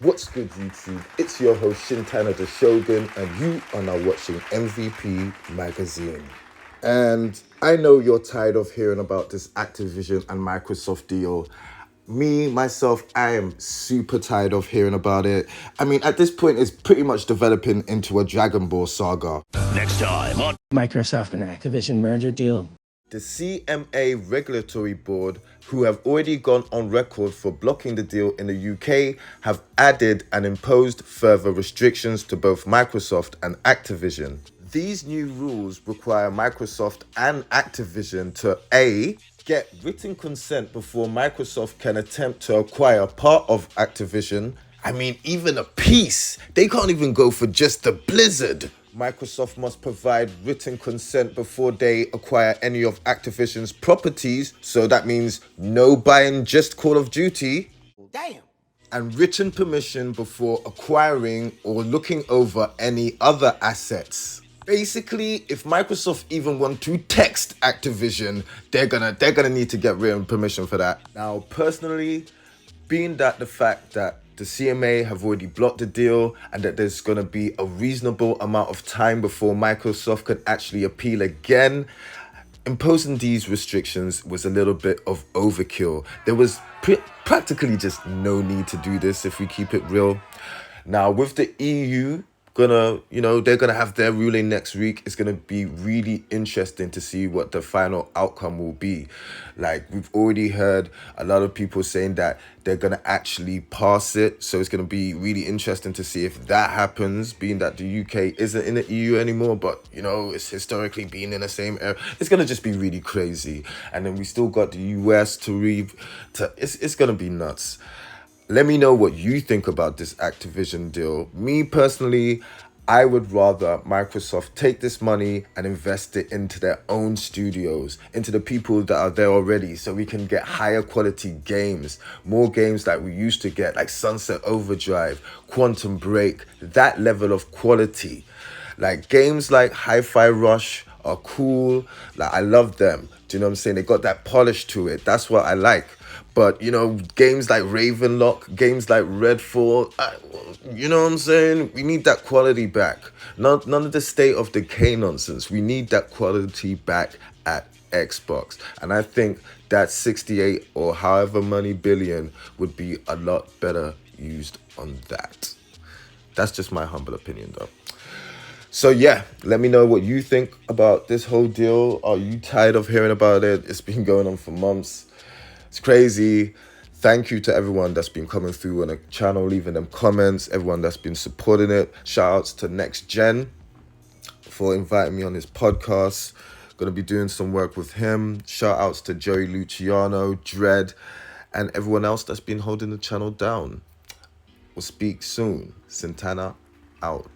What's good, YouTube? It's your host, S.H.I.N.O the Shogun, and you are now watching MVP Magazine. And I know you're tired of hearing about this Activision and Microsoft deal. Myself, I am super tired of hearing about it. I mean, at this point, it's pretty much developing into a Dragon Ball saga. Next time on Microsoft and Activision merger deal. The CMA regulatory board, who have already gone on record for blocking the deal in the UK, have added and imposed further restrictions to both Microsoft and Activision. These new rules require Microsoft and Activision to A, get written consent before Microsoft can attempt to acquire part of Activision. I mean, even a piece. They can't even go for just the Blizzard. Microsoft must provide written consent before they acquire any of Activision's properties. So that means no buying just Call of Duty. Damn. And written permission before acquiring or looking over any other assets. Basically, if Microsoft even want to text Activision, they're gonna need to get written permission for that. Now, personally, being that the fact that the CMA have already blocked the deal and that there's going to be a reasonable amount of time before Microsoft can actually appeal again, imposing these restrictions was a little bit of overkill. There was practically just no need to do this if we keep it real. Now, with the EU they're gonna have their ruling next week. It's gonna be really interesting to see what the final outcome will be. Like, we've already heard a lot of people saying that they're gonna actually pass it, so it's gonna be really interesting to see if that happens, being that the UK isn't in the EU anymore, but it's historically been in the same era. It's gonna just be really crazy. And then we still got the US it's gonna be nuts. Let me know what you think about this Activision deal. Me personally, I would rather Microsoft take this money and invest it into their own studios, into the people that are there already, so we can get higher quality games, more games like we used to get, like Sunset Overdrive, Quantum Break, that level of quality. Like, games like Hi-Fi Rush are cool. Like, I love them. Do you know what I'm saying? They got that polish to it. That's what I like. But, games like Ravenlock, games like Redfall, you know what I'm saying? We need that quality back. None of the state of decay nonsense. We need that quality back at Xbox. And I think that 68 or however many billion would be a lot better used on that. That's just my humble opinion, though. So yeah, let me know what you think about this whole deal. Are you tired of hearing about it? It's been going on for months. It's crazy. Thank you to everyone that's been coming through on the channel, leaving them comments, everyone that's been supporting it. Shout outs to Next Gen for inviting me on his podcast. Gonna be doing some work with him. Shout outs to Joey Luciano, Dread, and everyone else that's been holding the channel down. We'll speak soon. Santana out.